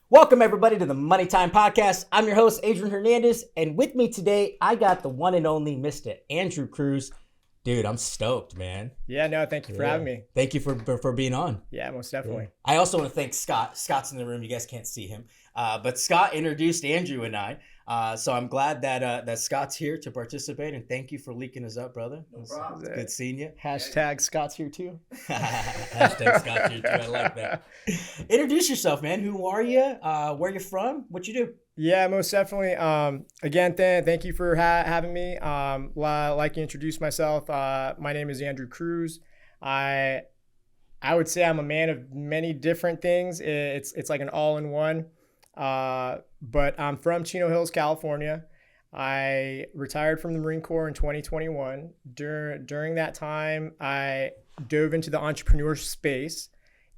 Welcome, everybody, to the Money Time Podcast. I'm your host, Adrian Hernandez, and with me today, I got the one and only Mr. Andrew Cruz. Dude, I'm stoked, man. Yeah, no, thank you for having me. Thank you for being on. Yeah, most definitely. Yeah. I also want to thank Scott. Scott's in the room. You guys can't see him. But Scott introduced Andrew and I. So I'm glad that Scott's here to participate, and thank you for leaking us up, brother. No problem. It's good seeing you. Hashtag Scott's here too. Hashtag Scott's here too. I like that. Introduce yourself, man. Who are you? Where you from? What you do? Yeah, most definitely. Again, thank you for having me. Like to introduce myself. My name is Andrew Cruz. I would say I'm a man of many different things. It's like an all-in-one. But I'm from Chino Hills, California. I retired from the Marine Corps in 2021. During that time, I dove into the entrepreneur space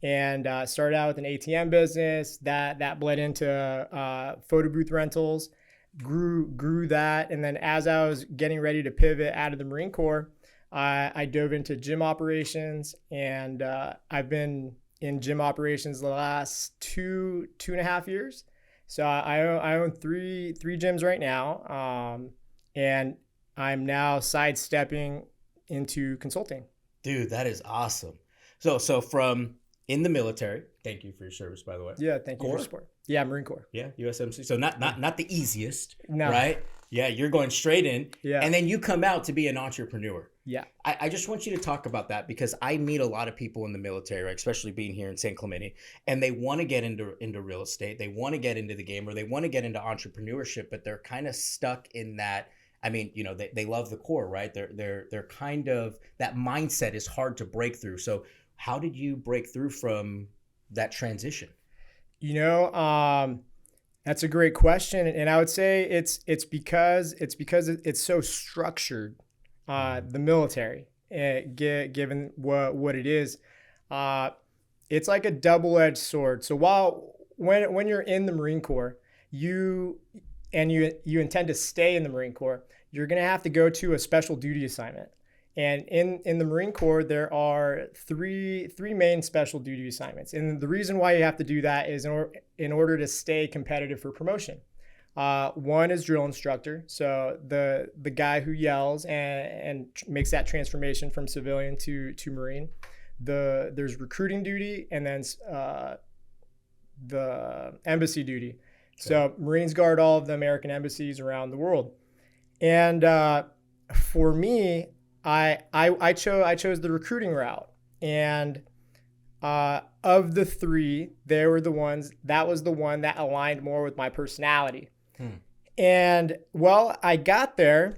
and started out with an ATM business that bled into photo booth rentals, grew that. And then as I was getting ready to pivot out of the Marine Corps, I dove into gym operations, and I've been in gym operations the last two and a half years. So I own three gyms right now, and I'm now sidestepping into consulting. Dude, that is awesome. So from in the military, thank you for your service, by the way. Yeah, thank you for your support. Yeah, Marine Corps. Yeah, USMC. So not the easiest, no. Right? Yeah, you're going straight in, yeah. And then you come out to be an entrepreneur. Yeah. I just want you to talk about that, because I meet a lot of people in the military, right, especially being here in San Clemente, and they want to get into real estate. They want to get into the game, or they want to get into entrepreneurship, but they're kind of stuck in that. I mean, you know, they love the core, right? They're kind of, that mindset is hard to break through. So how did you break through from that transition? You know, that's a great question, and I would say it's because it's so structured. The military, given what it is, it's like a double-edged sword. So when you're in the Marine Corps, you intend to stay in the Marine Corps, you're gonna have to go to a special duty assignment. And in the Marine Corps, there are three main special duty assignments. And the reason why you have to do that is in order to stay competitive for promotion. One is drill instructor. So the guy who yells and makes that transformation from civilian to Marine. There's recruiting duty, and then the embassy duty. Okay. So Marines guard all of the American embassies around the world. And for me, I chose the recruiting route, and of the three, that was the one that aligned more with my personality. And well, I got there,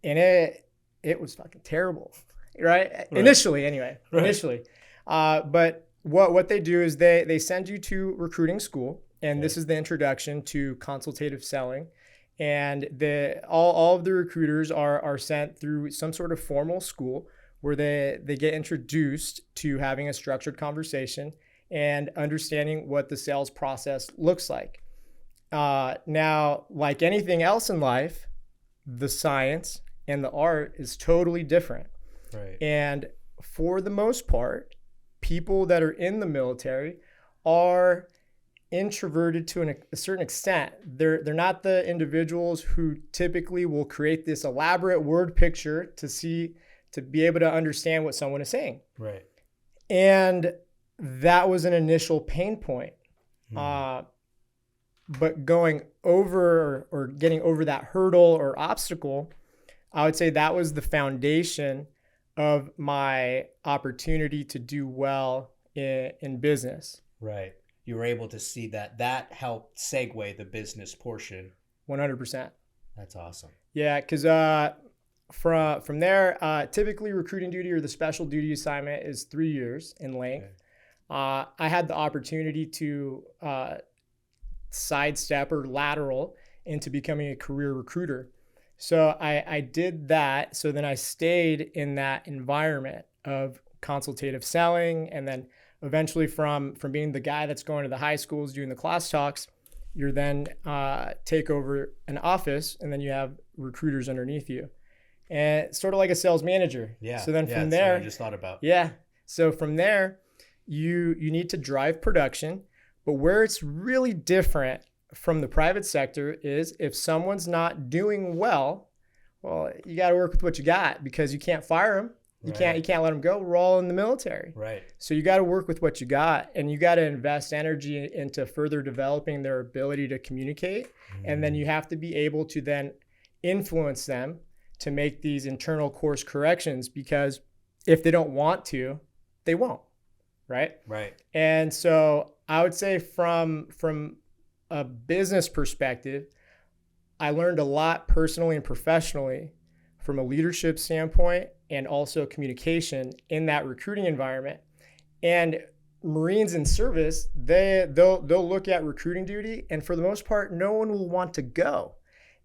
and it was fucking terrible, right? Initially, anyway. Right. Initially, but what they do is they send you to recruiting school, and this is the introduction to consultative selling. And all of the recruiters are sent through some sort of formal school where they get introduced to having a structured conversation and understanding what the sales process looks like. Now, like anything else in life, the science and the art is totally different. Right. And for the most part, people that are in the military are introverted to a certain extent. They're not the individuals who typically will create this elaborate word picture to be able to understand what someone is saying. Right. And that was an initial pain point. But going over or getting over that hurdle or obstacle, I would say that was the foundation of my opportunity to do well in business. Right. You were able to see that helped segue the business portion. 100%. That's awesome. Yeah, because from there, typically recruiting duty or the special duty assignment is 3 years in length. Okay. I had the opportunity to sidestep or lateral into becoming a career recruiter. So I did that. So then I stayed in that environment of consultative selling, and then eventually from being the guy that's going to the high schools doing the class talks, you're then take over an office, and then you have recruiters underneath you, and it's sort of like a sales manager. Yeah. So then from there, that's what I just thought about. Yeah. So from there, you need to drive production, But where it's really different from the private sector is if someone's not doing well, you got to work with what you got because you can't fire them. You can't let them go. We're all in the military. Right. So you got to work with what you got, and you got to invest energy into further developing their ability to communicate. And then you have to be able to then influence them to make these internal course corrections, because if they don't want to, they won't. Right. And so I would say from a business perspective, I learned a lot personally and professionally from a leadership standpoint and also communication in that recruiting environment. And Marines in service, they'll look at recruiting duty, and for the most part, no one will want to go.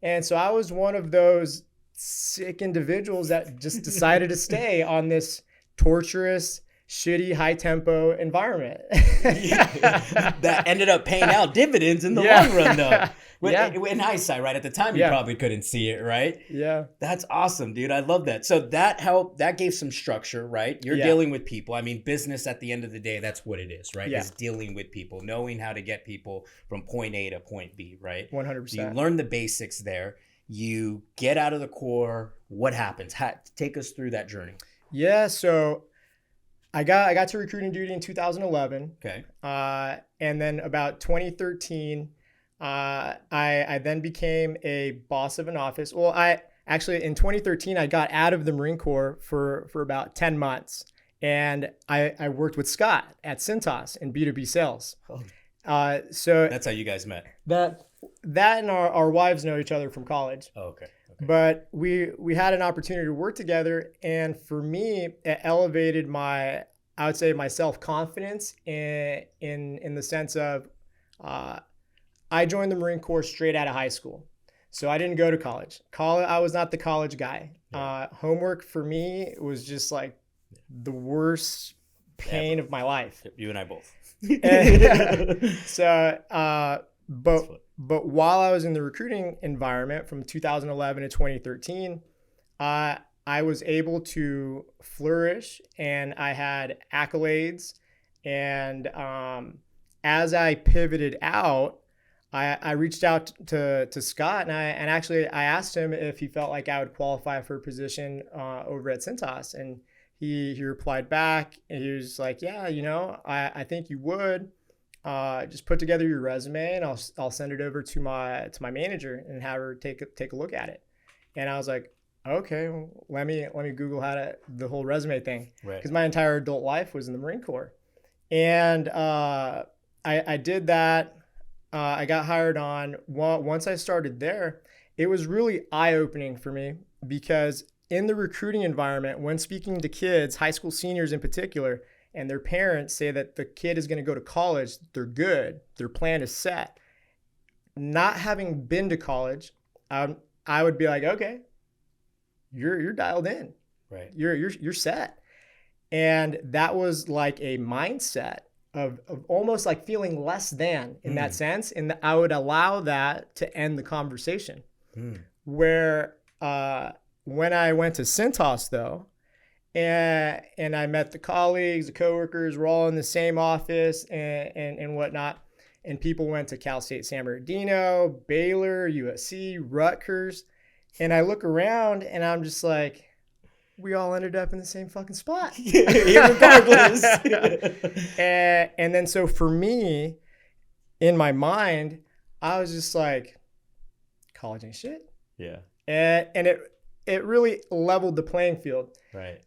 And so I was one of those sick individuals that just decided to stay on this torturous, shitty, high tempo environment. That ended up paying out dividends in the long run, though. In hindsight, right? At the time, you probably couldn't see it, right? Yeah. That's awesome, dude. I love that. So that helped, that gave some structure, right? You're dealing with people. I mean, business at the end of the day, that's what it is, right? It's dealing with people, knowing how to get people from point A to point B, right? 100%. So you learn the basics there. You get out of the Corps. What happens? Take us through that journey. Yeah. So I got to recruiting duty in 2011. Okay. And then about 2013, I then became a boss of an office. Well, in 2013, I got out of the Marine Corps for about 10 months. And I worked with Scott at Cintas in B2B sales. So that's how you guys met. That and our wives know each other from college. Oh, okay. But we had an opportunity to work together, and for me, it elevated I would say my self-confidence in the sense of I joined the Marine Corps straight out of high school. So I didn't go to college. I was not the college guy. Homework for me was just like the worst pain of my life. You and I both. But while I was in the recruiting environment from 2011 to 2013, I was able to flourish, and I had accolades. And as I pivoted out, I reached out to Scott, and I asked him if he felt like I would qualify for a position over at Cintas, and he replied back, and he was like, "Yeah, I think you would. Just put together your resume, and I'll send it over to my manager and have her take a look at it." And I was like, "Okay, well, let me Google the whole resume thing," because my entire adult life was in the Marine Corps, and I did that. I got hired on. Once I started there, it was really eye-opening for me, because in the recruiting environment, when speaking to kids, high school seniors in particular, and their parents say that the kid is going to go to college, they're good, their plan is set. Not having been to college, I would be like, "Okay, you're dialed in, right? You're set." And that was like a mindset of almost like feeling less than in that sense, and I would allow that to end the conversation. Where when I went to Cintas, though, and I met the colleagues, the coworkers, we're all in the same office and whatnot. And people went to Cal State San Bernardino, Baylor, USC, Rutgers. And I look around and I'm just like, we all ended up in the same fucking spot. Regardless. And then so for me, in my mind, I was just like, college ain't shit. Yeah. And it really leveled the playing field. Right.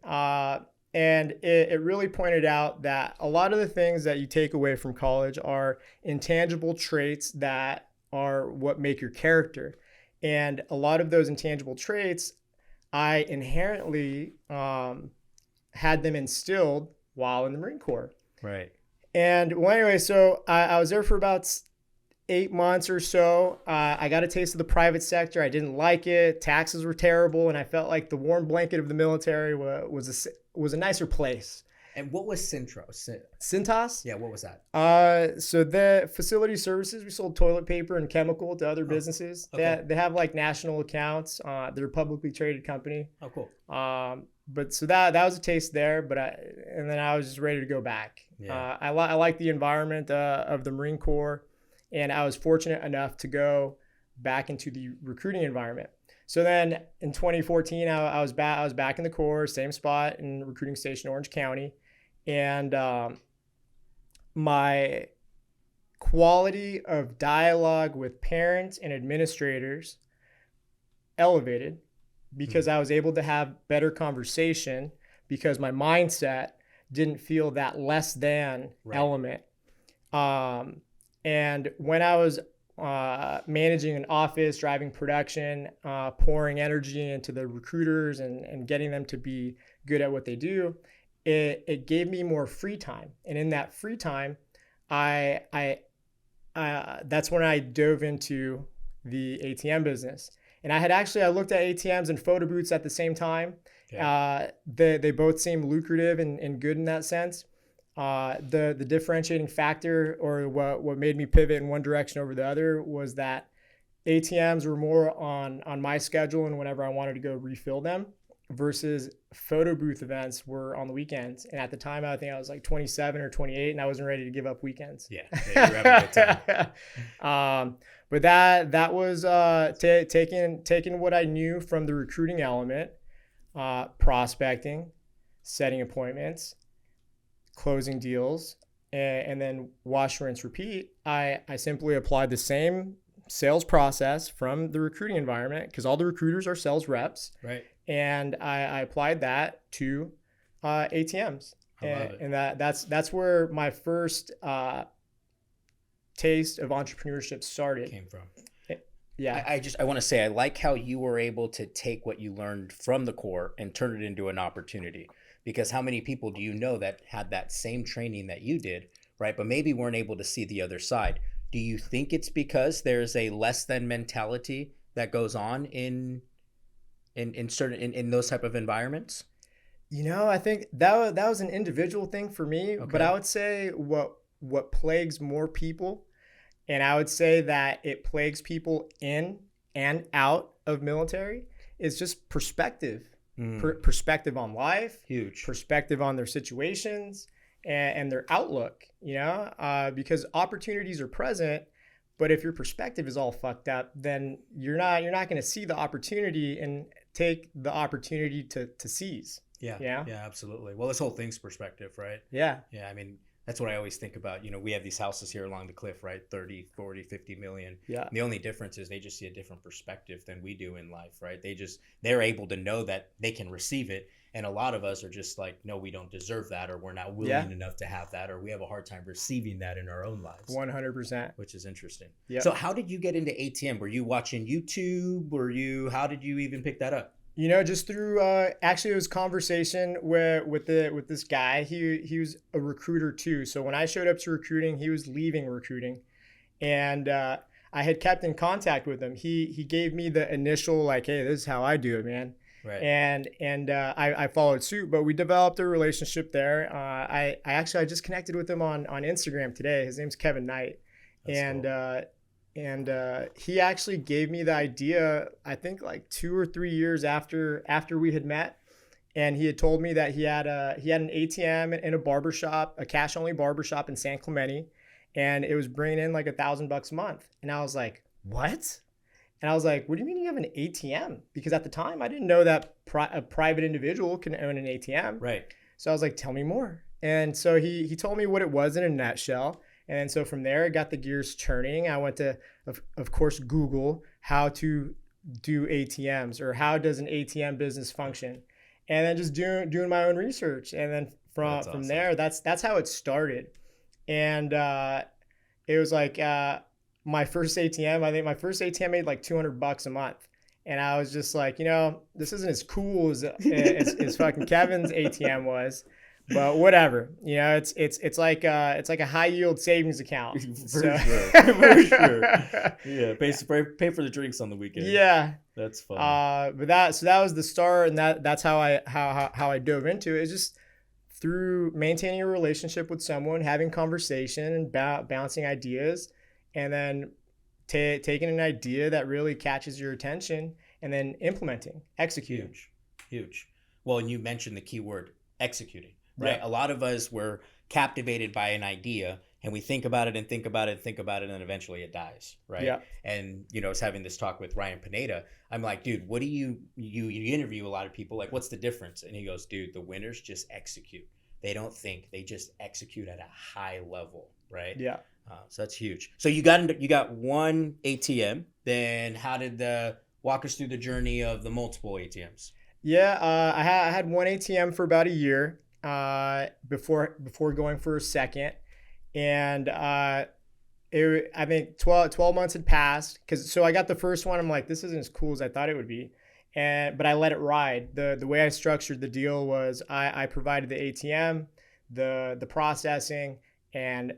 And it really pointed out that a lot of the things that you take away from college are intangible traits that are what make your character. And a lot of those intangible traits, I inherently had them instilled while in the Marine Corps. Right. And well, anyway, so I was there for about 8 months or so. I got a taste of the private sector. I didn't like it. Taxes were terrible, and I felt like the warm blanket of the military was a nicer place. And what was Cintas? Yeah, what was that? So the facility services, we sold toilet paper and chemical to other businesses. Okay. They have like national accounts. They're a publicly traded company. Oh, cool. but so that was a taste there, and then I was just ready to go back. Yeah. I like the environment of the Marine Corps, and I was fortunate enough to go back into the recruiting environment. So then in 2014, I was back in the Corps, same spot in recruiting station, Orange County, and my quality of dialogue with parents and administrators elevated because I was able to have better conversation because my mindset didn't feel that less than element. And when I was managing an office, driving production, pouring energy into the recruiters and getting them to be good at what they do, it gave me more free time. And in that free time, that's when I dove into the ATM business. And I looked at ATMs and photo booths at the same time. Okay. They both seem lucrative and good in that sense. The differentiating factor, or what made me pivot in one direction over the other, was that ATMs were more on my schedule and whenever I wanted to go refill them, versus photo booth events were on the weekends. And at the time, I think I was like 27 or 28, and I wasn't ready to give up weekends. Yeah, you were having a good time. But that was taking what I knew from the recruiting element, prospecting, setting appointments, closing deals, and then wash, rinse, repeat. I simply applied the same sales process from the recruiting environment, because all the recruiters are sales reps. Right. And I applied that to ATMs. I love it. And that's where my first taste of entrepreneurship started. Came from. Yeah. I want to say, I like how you were able to take what you learned from the Corps and turn it into an opportunity. Because how many people do you know that had that same training that you did, right? But maybe weren't able to see the other side. Do you think it's because there's a less than mentality that goes on in those type of environments? I think that was an individual thing for me. Okay. But I would say what plagues more people, and I would say that it plagues people in and out of military, is just perspective. Perspective on life, huge perspective on their situations and their outlook, because opportunities are present, but if your perspective is all fucked up, then you're not going to see the opportunity and take the opportunity to seize. Yeah, absolutely. Well, this whole thing's perspective, right? Yeah. I mean, that's what I always think about. We have these houses here along the cliff, right? 30, 40, 50 million. Yeah. And the only difference is they just see a different perspective than we do in life, right? They're able to know that they can receive it. And a lot of us are just like, no, we don't deserve that, or we're not willing enough to have that, or we have a hard time receiving that in our own lives. 100%. Which is interesting. Yeah. So how did you get into ATM? Were you watching YouTube? How did you even pick that up? Just through actually it was conversation with this guy. He was a recruiter too. So when I showed up to recruiting, he was leaving recruiting, and I had kept in contact with him. He gave me the initial like, hey, this is how I do it, man. Right. And I followed suit, but we developed a relationship there. I just connected with him on Instagram today. His name's Kevin Knight. That's and cool. And he actually gave me the idea, I think like 2 or 3 years after we had met. And he had told me that he had an ATM in a barbershop, a cash only barbershop in San Clemente. And it was bringing in like $1,000 a month. And I was like, what? And I was like, what do you mean you have an ATM? Because at the time I didn't know that a private individual can own an ATM. Right. So I was like, tell me more. And so he told me what it was in a nutshell. And so from there, I got the gears churning. I went to, of course, Google how to do ATMs, or how does an ATM business function, and then just doing my own research. And then from there, that's how it started. And it was like my first ATM. I think my first ATM made like $200 a month, and I was just like, this isn't as cool as fucking Kevin's ATM was. But whatever, it's like a high yield savings account. For sure. Yeah, pay for the drinks on the weekend. Yeah, that's fun. But that was the start, and that's how I dove into it. It's just through maintaining a relationship with someone, having conversation, and bouncing ideas, and then taking an idea that really catches your attention, and then implementing, executing. Huge. Well, and you mentioned the key word, executing, right? Yeah. A lot of us were captivated by an idea and we think about it and think about it and think about it, and eventually it dies, right? Yeah. And, I was having this talk with Ryan Pineda. I'm like, dude, what do you interview a lot of people, like, what's the difference? And he goes, dude, the winners just execute. They don't think, they just execute at a high level, right? Yeah. So that's huge. So you got one ATM. Then how did walk us through the journey of the multiple ATMs? Yeah. I had one ATM for about a year before going for a second. And I think 12 months had passed. So I got the first one. I'm like, this isn't as cool as I thought it would be. But I let it ride. The way I structured the deal was I provided the ATM, the processing, and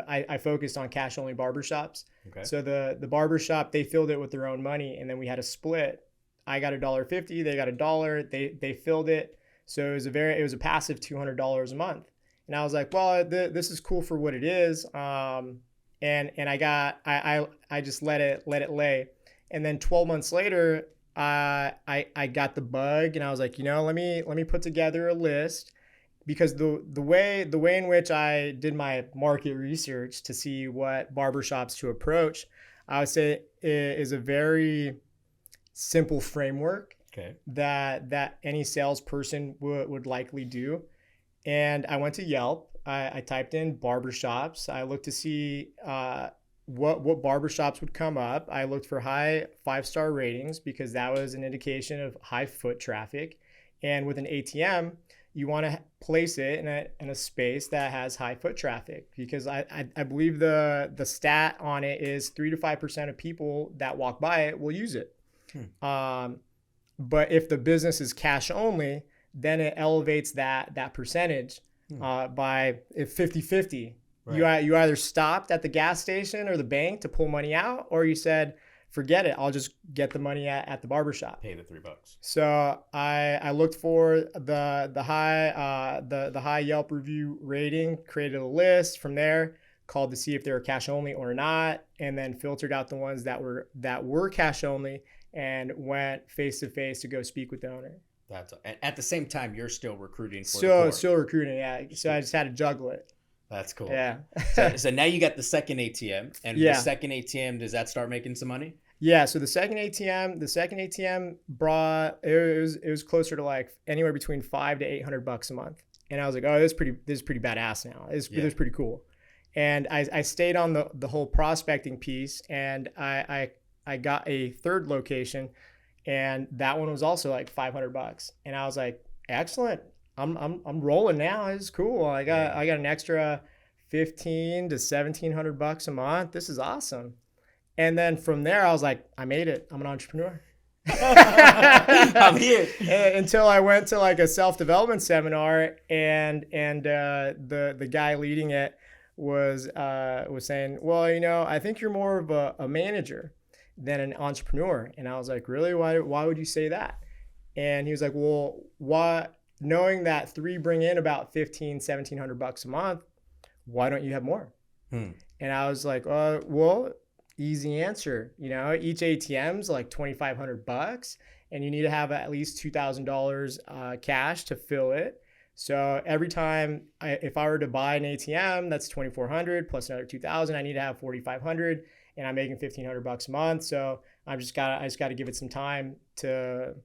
I focused on cash only barbershops. Okay. So the barbershop, they filled it with their own money, and then we had a split. I got $1.50, they got $1. They filled it. So it was a passive $200 a month. And I was like, well, this is cool for what it is. And I just let it lay. And then 12 months later, I got the bug, and I was like, let me put together a list, because the way in which I did my market research to see what barbershops to approach, I would say is a very simple framework. Okay. That any salesperson would likely do. And I went to Yelp. I typed in barbershops. I looked to see what barbershops would come up. I looked for high 5-star ratings, because that was an indication of high foot traffic. And with an ATM, you want to place it in a space that has high foot traffic, because I believe the stat on it is 3 to 5% of people that walk by it will use it. But if the business is cash only, then it elevates that percentage by 50-50. Right. You either stopped at the gas station or the bank to pull money out, or you said, forget it, I'll just get the money at the barbershop. Pay the $3. So I looked for the high Yelp review rating, created a list from there, called to see if they were cash only or not, and then filtered out the ones that were cash only, and went face to face to go speak with the owner. At the same time, you're still recruiting for still recruiting, yeah. So I just had to juggle it. That's cool. Yeah. so now you got the second ATM, and the second ATM, does that start making some money? Yeah. So the second ATM brought, it was closer to like anywhere between $500 to $800 a month, and I was like, oh, this is pretty badass now. This is pretty cool. And I stayed on the whole prospecting piece, and I got a third location, and that one was also like $500, and I was like, excellent. I'm rolling now. This is cool. I got an extra $1,500 to $1,700 a month. This is awesome. And then from there, I was like, I made it. I'm an entrepreneur. I'm here. Until I went to like a self-development seminar, and the guy leading it was saying, well, I think you're more of a manager than an entrepreneur. And I was like, really? Why would you say that? And he was like, well, why? Knowing that 3 bring in about $1,500-$1,700 a month, why don't you have more? And I was like, well, easy answer. Each ATM's like $2,500, and you need to have at least $2,000 cash to fill it. So every time, if I were to buy an ATM, that's $2,400 plus another $2,000. I need to have $4,500, and I'm making $1,500 a month. So I just got to give it some time to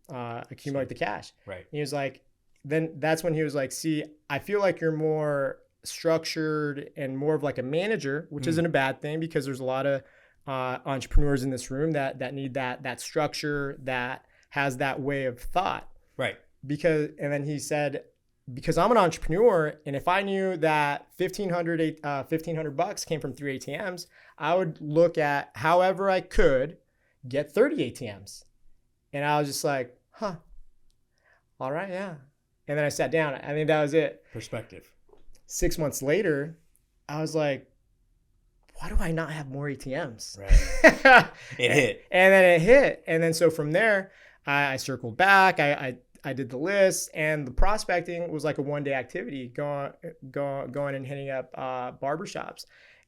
accumulate the cash. Right. And he was like, then that's when he was like, see, I feel like you're more structured and more of like a manager, which isn't a bad thing, because there's a lot of entrepreneurs in this room that need that structure, that has that way of thought. Right. And then he said, because I'm an entrepreneur, and if I knew that $1,500 came from 3 ATMs, I would look at however I could get 30 ATMs. And I was just like, all right, yeah. And then I sat down. I think that was it. Perspective. 6 months later, I was like, why do I not have more ATMs? Right. It hit. And then it hit. And then so from there, I circled back. I did the list, and the prospecting was like a one-day activity, going and hitting up barbershops.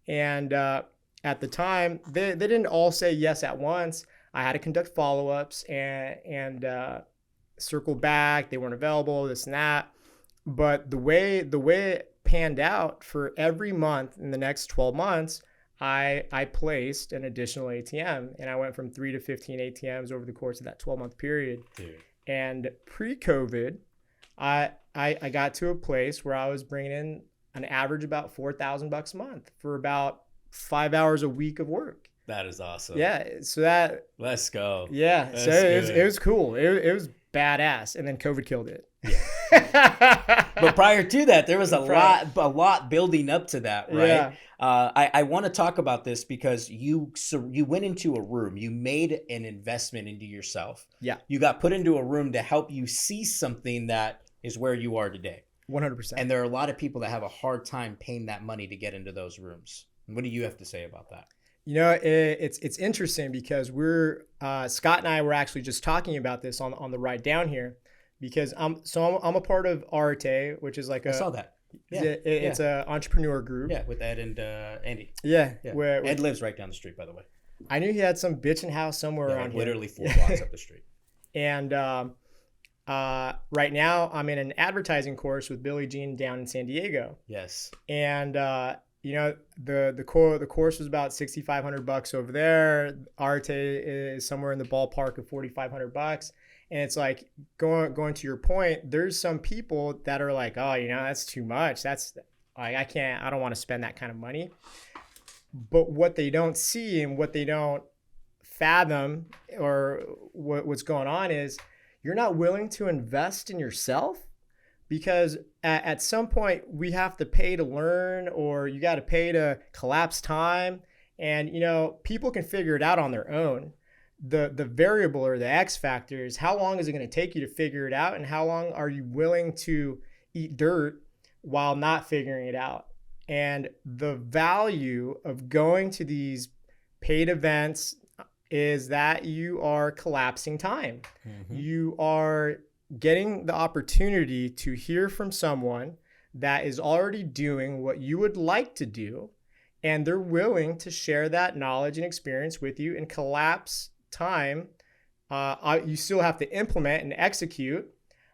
And at the time, they didn't all say yes at once. I had to conduct follow-ups, and circled back. They weren't available, this and that. But the way it panned out, for every month in the next 12 months, I placed an additional ATM, and I went from 3 to 15 ATMs over the course of that 12-month period. Dude. And pre-COVID, I got to a place where I was bringing in an average about $4,000 a month for about 5 hours a week of work. That is awesome. Yeah. So that. Let's go. Yeah. That's so it was cool. It was badass, and then COVID killed it. Yeah. But prior to that, there was a lot building up to that, right? Yeah. I want to talk about this because you went into a room, you made an investment into yourself. Yeah. You got put into a room to help you see something that is where you are today. 100%. And there are a lot of people that have a hard time paying that money to get into those rooms. What do you have to say about that? You know, it's interesting because Scott and I were actually just talking about this on the ride down here, because I'm a part of Arte, which is like I saw that. Yeah. It's a entrepreneur group. Yeah, with Ed and Andy. Yeah. Yeah. Ed lives right down the street, by the way. I knew he had some bitchin' house somewhere around here. Literally 4 blocks up the street. And right now I'm in an advertising course with Billie Jean down in San Diego. Yes. And you know, the course was about $6,500 over there. Arte is somewhere in the ballpark of $4,500. And it's like, going to your point, there's some people that are like, oh, you know, that's too much. That's like, I don't want to spend that kind of money. But what they don't see and what they don't fathom, or what's going on, is you're not willing to invest in yourself. Because at some point we have to pay to learn, or you got to pay to collapse time. And, you know, people can figure it out on their own. The variable, or the X factor, is how long is it going to take you to figure it out, and how long are you willing to eat dirt while not figuring it out. And the value of going to these paid events is that you are collapsing time. Mm-hmm. You are getting the opportunity to hear from someone that is already doing what you would like to do, and they're willing to share that knowledge and experience with you and collapse time. You still have to implement and execute,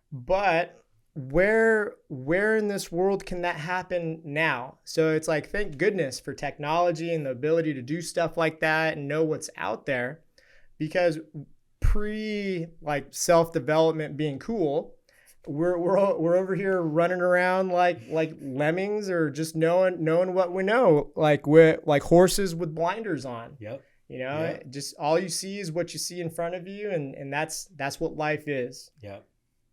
but where in this world can that happen now? So it's like, thank goodness for technology and the ability to do stuff like that and know what's out there, because like self-development being cool, we're over here running around like lemmings, or just knowing what we know, like we're like horses with blinders on. Yep. You know, just all you see is what you see in front of you, and that's what life is. Yep.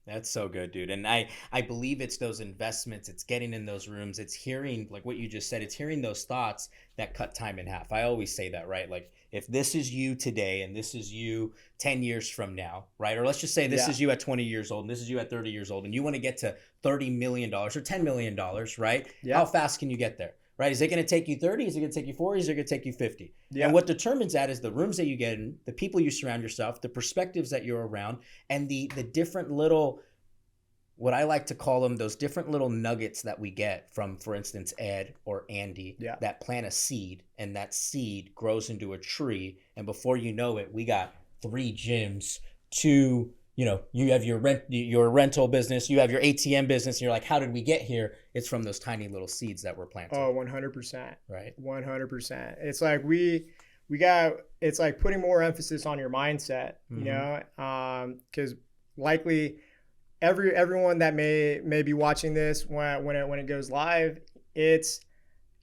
That's so good, dude. And I believe it's those investments, it's getting in those rooms, it's hearing, like what you just said, it's hearing those thoughts that cut time in half. I always say that, right? Like, if this is you today and this is you 10 years from now, right? Or let's just say this is you at 20 years old and this is you at 30 years old, and you want to get to $30 million or $10 million, right? Yeah. How fast can you get there? Right? Is it going to take you 30? Is it going to take you 40? Is it going to take you 50? Yeah. And what determines that is the rooms that you get in, the people you surround yourself, the perspectives that you're around, and the different little, what I like to call them, those different little nuggets that we get from, for instance, Ed or Andy, that plant a seed, and that seed grows into a tree. And before you know it, we got 3 gyms, 2, you know, you have your rental business, you have your ATM business, and you're like, how did we get here? It's from those tiny little seeds that were planted. Oh, 100%. Right. 100%. It's like it's like putting more emphasis on your mindset, you know, because likely everyone that may be watching this when it goes live, it's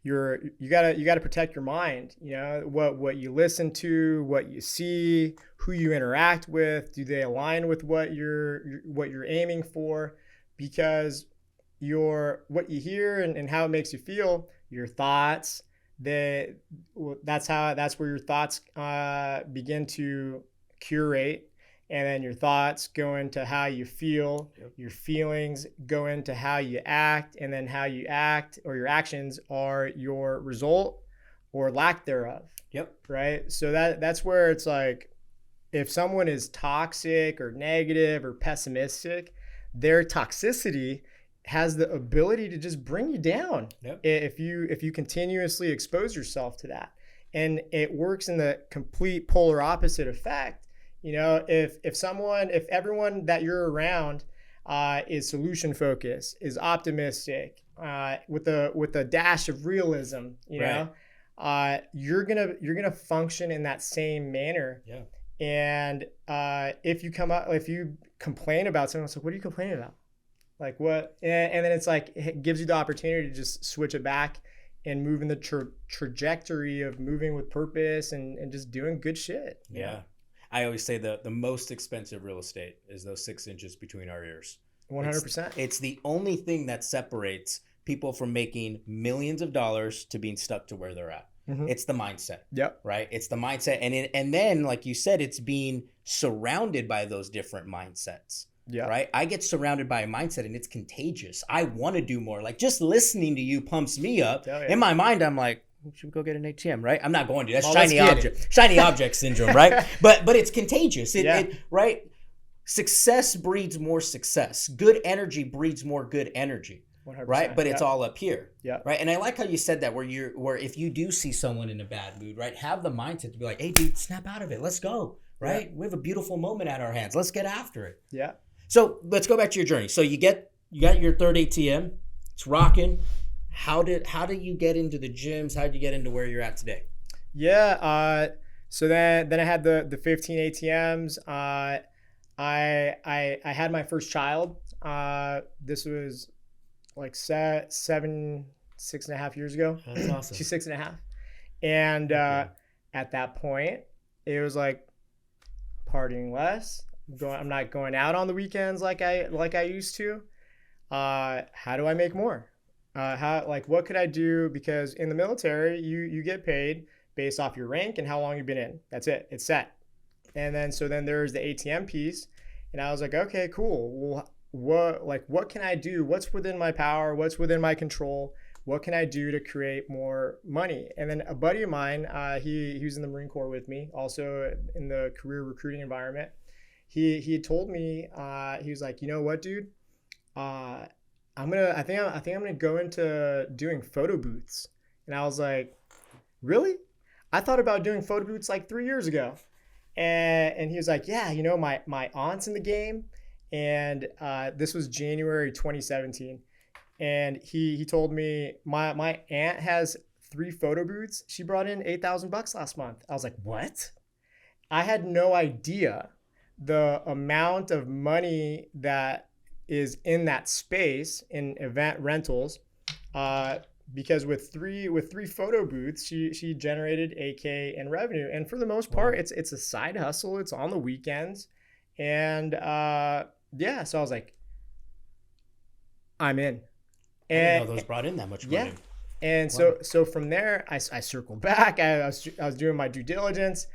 you gotta protect your mind. You know, what you listen to, what you see, who you interact with, do they align with what you're aiming for? Because what you hear and how it makes you feel, your thoughts, that's where your thoughts begin to curate. And then your thoughts go into how you feel, your feelings go into how you act, and then how you act, or your actions, are your result or lack thereof. Yep. Right? So that's where it's like, if someone is toxic or negative or pessimistic, their toxicity has the ability to just bring you down. Yep. If you continuously expose yourself to that. And it works in the complete polar opposite effect. You know, if everyone that you're around is solution focused, is optimistic, with a dash of realism, you Right. know, you're gonna function in that same manner. Yeah. And if you complain about something, it's like, what are you complaining about? Like what? And then it's like it gives you the opportunity to just switch it back and move in the trajectory of moving with purpose and just doing good shit. Yeah. I always say the most expensive real estate is those 6 inches between our ears. 100%. It's the only thing that separates people from making millions of dollars to being stuck to where they're at. It's the mindset. Yep. Right? It's the mindset. And then, like you said, it's being surrounded by those different mindsets. Yeah. Right? I get surrounded by a mindset and it's contagious. I want to do more. Like just listening to you pumps me up. Oh, yeah. In my mind, I'm like, should we go get an ATM, right? I'm not going to. That's Well, shiny object syndrome, right? But it's contagious. Yeah. Right? Success breeds more success. Good energy breeds more good energy. 100%. Right? But it's all up here. Yeah. Right? And I like how you said that where if you do see someone in a bad mood, right? Have the mindset to be like, hey dude, snap out of it. Let's go. Right? Yeah. We have a beautiful moment at our hands. Let's get after it. Yeah. So let's go back to your journey. So you got your third ATM. It's rocking. How did you get into the gyms? How did you get into where you're at today? Yeah. So then I had the 15 ATMs. I had my first child. This was like 6.5 years ago. That's awesome. She's 6.5. And at that point, it was like partying less. I'm not going out on the weekends like I used to. How do I make more? What could I do? Because in the military, you get paid based off your rank and how long you've been in. That's it. It's set. And then there's the ATM piece, and I was like, okay, cool. Well, what can I do? What's within my power? What's within my control? What can I do to create more money? And then a buddy of mine, he was in the Marine Corps with me, also in the career recruiting environment. He had told me, he was like, you know what, dude? I think I'm gonna go into doing photo booths. And I was like, really? I thought about doing photo booths like 3 years ago. And he was like, yeah, you know, my aunt's in the game. And this was January 2017. And he told me my aunt has 3 photo booths. She brought in $8,000 last month. I was like, what? I had no idea the amount of money that is in that space in event rentals. Because with three photo booths, she generated $8K in revenue. And for the most part, it's a side hustle. It's on the weekends. And yeah, so I was like, I'm in. I didn't know those brought in that much money. Yeah. And so from there, I circled back. I was doing my due diligence.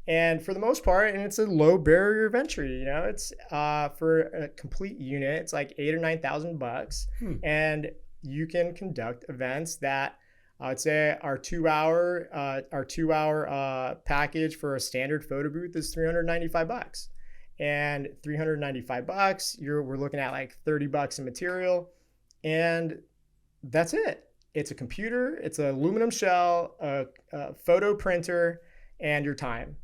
And for the most part, and it's a low barrier of entry, you know, it's for a complete unit, it's like $8,000 or $9,000. And you can conduct events that I would say our 2 hour package for a standard photo booth is $395. And $395, we're looking at like $30 in material, and that's it. It's a computer, it's an aluminum shell, a photo printer, and your time.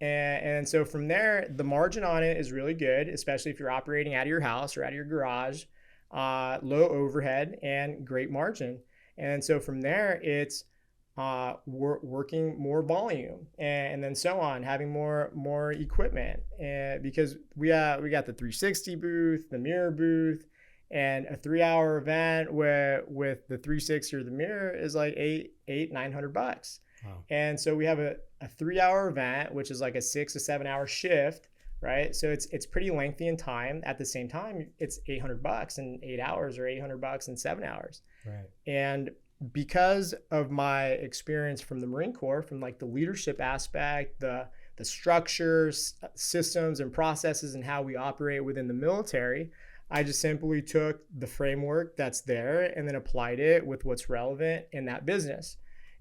And so from there, the margin on it is really good, especially if you're operating out of your house or out of your garage. Low overhead and great margin. And so from there, it's working more volume and then so on, having more equipment. And because we got the 360 booth, the mirror booth, and a 3-hour event with the 360 or the mirror is like $900. Wow. And so we have a 3-hour event, which is like a 6 to 7 hour shift, right? So it's pretty lengthy in time. At the same time, it's $800 in 8 hours or $800 in 7 hours. Right. And because of my experience from the Marine Corps, from like the leadership aspect, the structures, systems, and processes, and how we operate within the military, I just simply took the framework that's there and then applied it with what's relevant in that business.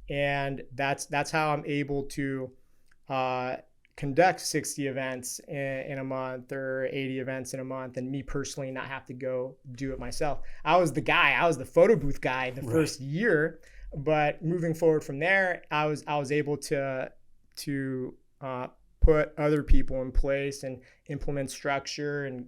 And that's how I'm able to conduct 60 events in a month or 80 events in a month, and me personally not have to go do it myself. I was the photo booth guy the first year, but moving forward from there, I was able to put other people in place and implement structure and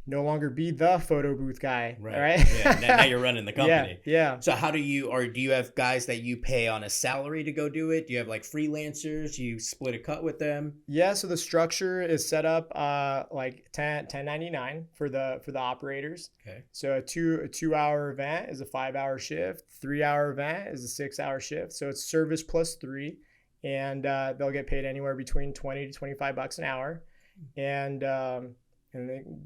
no longer be the photo booth guy. Right. Yeah. Now you're running the company. Yeah. So how do you have guys that you pay on a salary to go do it? Do you have like freelancers? You split a cut with them? Yeah. So the structure is set up like 1099 for the operators. Okay. So a 2-hour event is a 5-hour shift. 3-hour event is a 6-hour shift. So it's service plus 3, and they'll get paid anywhere between $20 to $25 an hour, and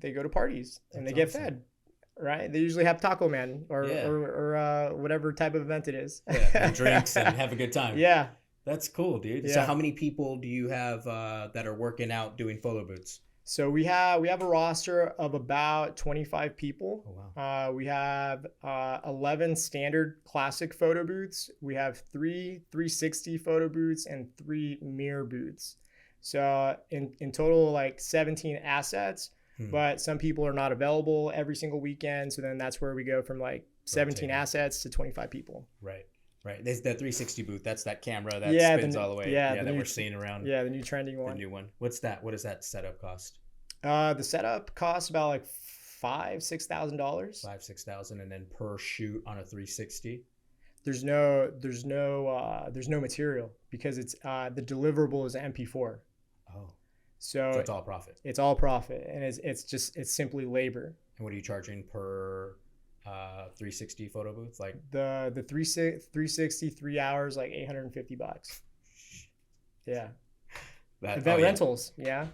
they go to parties and they get fed, right? They usually have Taco Man or whatever type of event it is. And drinks and have a good time. Yeah. That's cool, dude. Yeah. So how many people do you have that are working out doing photo booths? So we have a roster of about 25 people. Oh, wow. We have 11 standard classic photo booths. We have 3 360 photo booths and 3 mirror booths. So in total, like 17 assets, but some people are not available every single weekend. So then that's where we go from like 17 assets to 25 people. Right. There's the 360 booth. That's that camera that spins all the way. That we're seeing around. Yeah, the new trending one. The new one. What's that? What does that setup cost? The setup costs about like $5,000-$6,000. $5,000-$6,000, and then per shoot on a 360. There's no material because it's the deliverable is an MP4. Oh, so it's all profit. It's all profit, and it's simply labor. And what are you charging per 360 photo booth? Like the 360 3 hours, like $850. Yeah. Event rentals, yeah.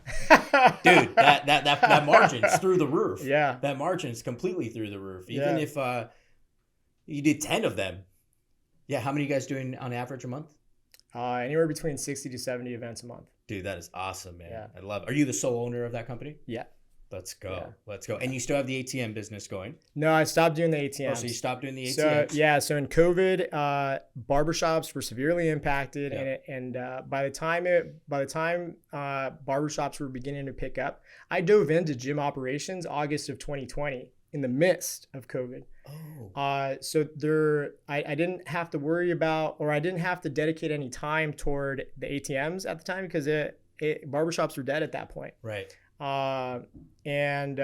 Dude, that margin's through the roof. Yeah. That margin's completely through the roof. Even if you did 10 of them. Yeah, how many are you guys doing on average a month? Anywhere between 60 to 70 events a month. Dude, that is awesome, man. Yeah. I love it. Are you the sole owner of that company? Yeah. Let's go. Yeah. Let's go. And you still have the ATM business going? No, I stopped doing the ATMs. Oh, so you stopped doing the ATMs? So in COVID, barbershops were severely impacted, and by the time barbershops were beginning to pick up, I dove into gym operations August of 2020 in the midst of COVID. Oh. So I didn't have to worry about, or I didn't have to dedicate any time toward the ATMs at the time because barbershops were dead at that point. Right. And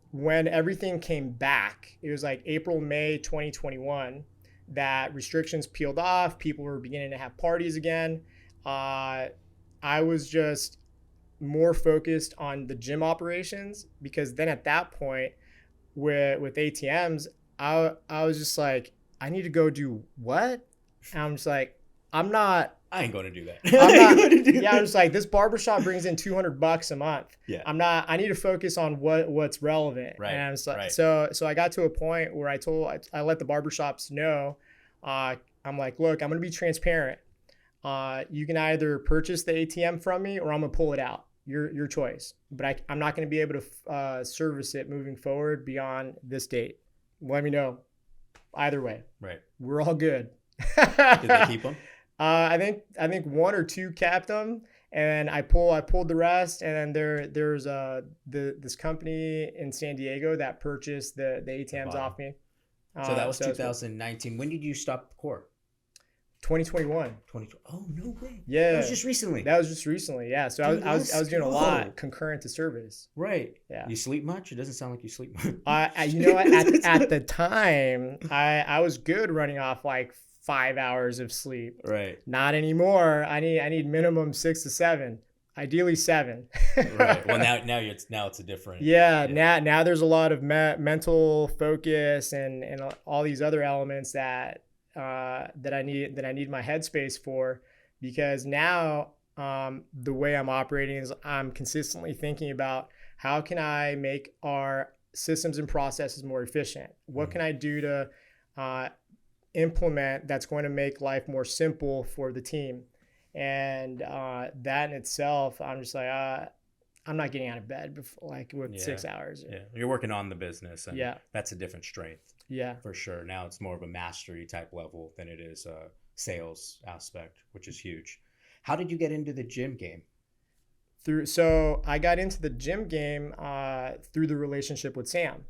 when everything came back, it was like April, May 2021 that restrictions peeled off. People were beginning to have parties again. I was just more focused on the gym operations because then at that point with ATMs, I was just like, I need to go do what? And I'm just like, I ain't going to do that. I was like, this barbershop brings in $200 a month. Yeah. I need to focus on what's relevant. Right. And I was like, so I got to a point where I let the barbershops know, I'm like, look, I'm going to be transparent. You can either purchase the ATM from me or I'm going to pull it out. Your choice. But I'm not going to be able to service it moving forward beyond this date. Let me know. Either way. Right. We're all good. Did they keep them? I think 1 or 2 kept them, and I pulled the rest. And then there's this company in San Diego that purchased the ATMs off me. So that was 2019. When did you stop Core? 2021. Oh, no way. Yeah. That was just recently. Yeah. So dude, I was doing a lot concurrent to service. Right. Yeah. You sleep much? It doesn't sound like you sleep much. At the time, I was good running off like 5 hours of sleep. Right. Not anymore. I need minimum 6 to 7. Ideally 7. Right. Well, now it's a different. Yeah. Now there's a lot of mental focus and all these other elements that I need my headspace for, because now the way I'm operating is I'm consistently thinking about how can I make our systems and processes more efficient? What can I do to implement that's going to make life more simple for the team? And that in itself, I'm just like, I'm not getting out of bed with 6 hours. Yeah, you're working on the business, and yeah, that's a different strength. Yeah, for sure. Now it's more of a mastery type level than it is a sales aspect, which is huge. How did you get into the gym game? So I got into the gym game through the relationship with Sam.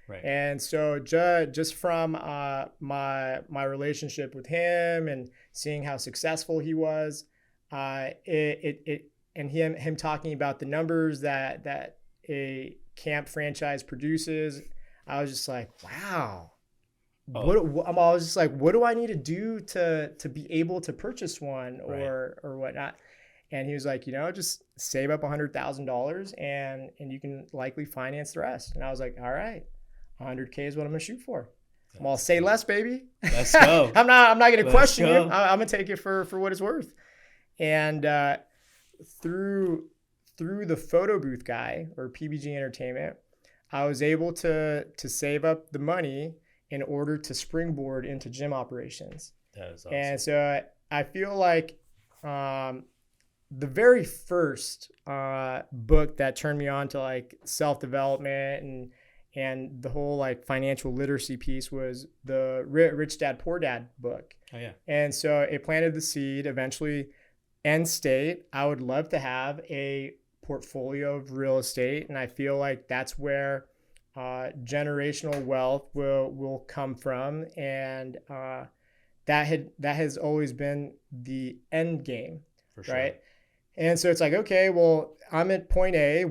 Right. And so just from my relationship with him and seeing how successful he was, and him talking about the numbers that a camp franchise produces, I was just like, wow. I was just like, what do I need to do to be able to purchase one or whatnot? And he was like, just save up $100,000 and you can likely finance the rest. And I was like, all right, 100K is what I'm gonna shoot for. Well, say less, baby. Let's go. I'm not gonna question you. I'm gonna take it for what it's worth. And through the photo booth guy or PBG Entertainment, I was able to save up the money in order to springboard into gym operations. That is awesome. And so I feel like the very first book that turned me on to like self-development and the whole like financial literacy piece was the Rich Dad Poor Dad book. Oh yeah. And so it planted the seed. Eventually, end state, I would love to have a portfolio of real estate, and I feel like that's where generational wealth will come from, and that has always been the end game. For sure. Right? And so it's like, okay, well, I'm at point A.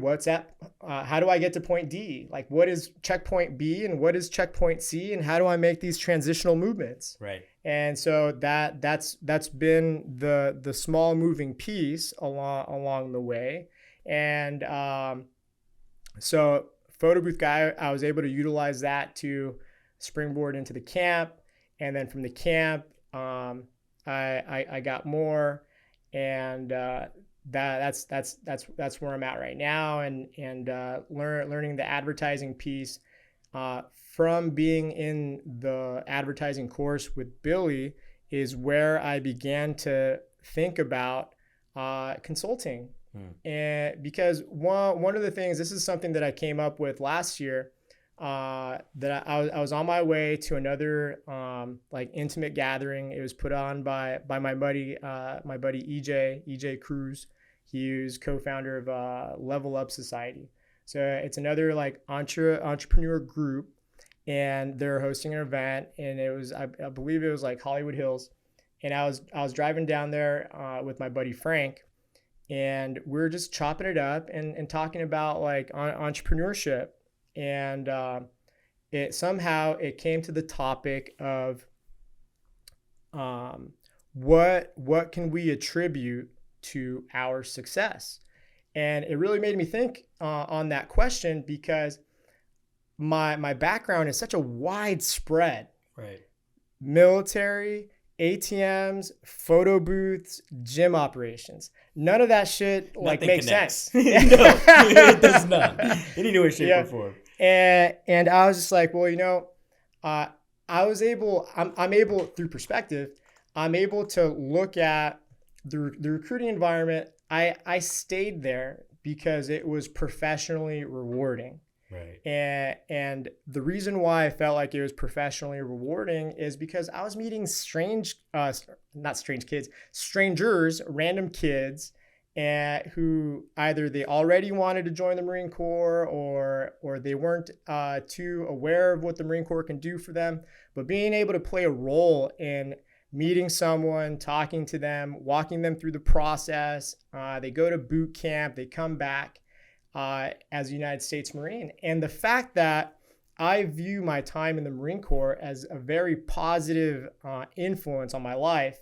How do I get to point D? Like, what is checkpoint B and what is checkpoint C, and how do I make these transitional movements? Right. And so that's been the small moving piece along the way. And so photo booth guy, I was able to utilize that to springboard into the camp, and then from the camp, I got more, and that's where I'm at right now, and learning the advertising piece from being in the advertising course with Billy is where I began to think about consulting. And because one of the things, this is something that I came up with last year, that I was on my way to another like intimate gathering. It was put on by my buddy EJ Cruz. He was co-founder of Level Up Society. So it's another like entrepreneur group, and they're hosting an event, and it was I believe it was like Hollywood Hills, and I was driving down there with my buddy Frank, and we're just chopping it up and talking about like entrepreneurship. And it came to the topic of what can we attribute to our success, and it really made me think on that question, because my background is such a widespread, right? Military, ATMs, photo booths, gym operations. None of that shit like makes sense. No, it does not. In any way, shape, or form. And I was just like, well, I'm able through perspective, I'm able to look at the recruiting environment. I stayed there because it was professionally rewarding. Right. And the reason why I felt like it was professionally rewarding is because I was meeting strangers, random kids, who either they already wanted to join the Marine Corps or they weren't too aware of what the Marine Corps can do for them. But being able to play a role in meeting someone, talking to them, walking them through the process, they go to boot camp, they come back as a United States Marine. And the fact that I view my time in the Marine Corps as a very positive influence on my life,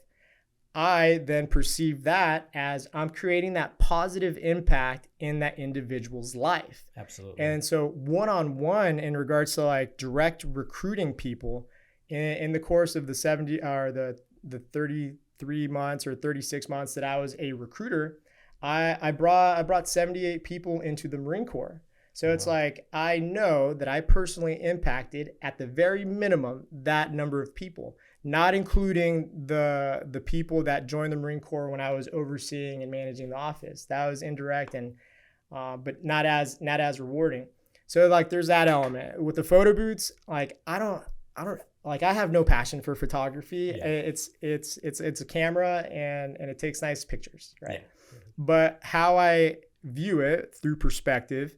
I then perceive that as I'm creating that positive impact in that individual's life. Absolutely. And so one-on-one in regards to like direct recruiting people in the course of the 70 or the 33 months or 36 months that I was a recruiter, I brought 78 people into the Marine Corps. So it's like, I know that I personally impacted at the very minimum that number of people, not including the people that joined the Marine Corps when I was overseeing and managing the office. That was indirect and but not as rewarding. So like there's that element. With the photo booths, like I don't like, I have no passion for photography. Yeah. It's a camera and it takes nice pictures, right? Yeah. But how I view it through perspective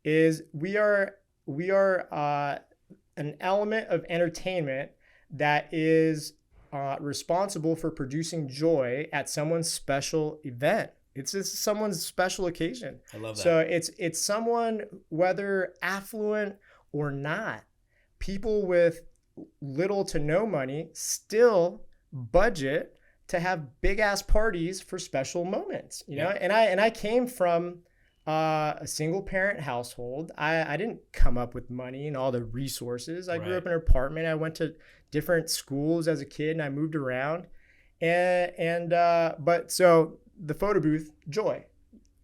is we are an element of entertainment that is responsible for producing joy at someone's special event. It's just someone's special occasion. I love that. So it's someone, whether affluent or not, people with little to no money still budget to have big ass parties for special moments, you know? And I came from a single parent household. I didn't come up with money and all the resources. I grew up in an apartment. I went to different schools as a kid and I moved around. But so the photo booth, joy,